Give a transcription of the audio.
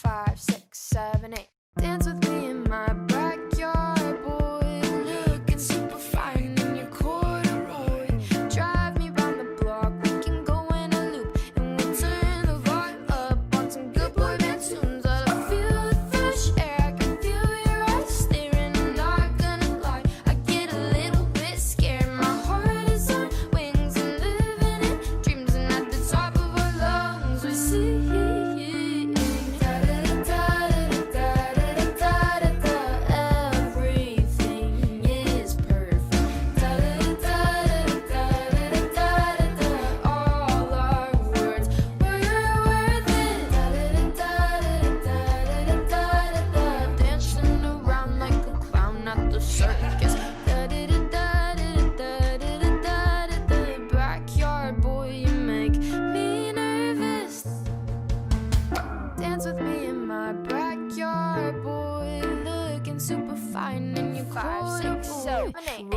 5, 6, 7, 8. Dance with me in my backyard, boy. Looking super fine in your corduroy. Drive me round the block, we can go in a loop, and we'll turn the vibe up on some good boy band tunes. I feel the fresh air, I can feel your eyes staring. I'm not gonna lie, I get a little bit scared. My heart is on wings and living in dreams, and at the top of our lungs we sing. Circus. Backyard boy, you make me nervous. Dance with me in my backyard, boy. Looking super fine in your 5, 6, 7, 8.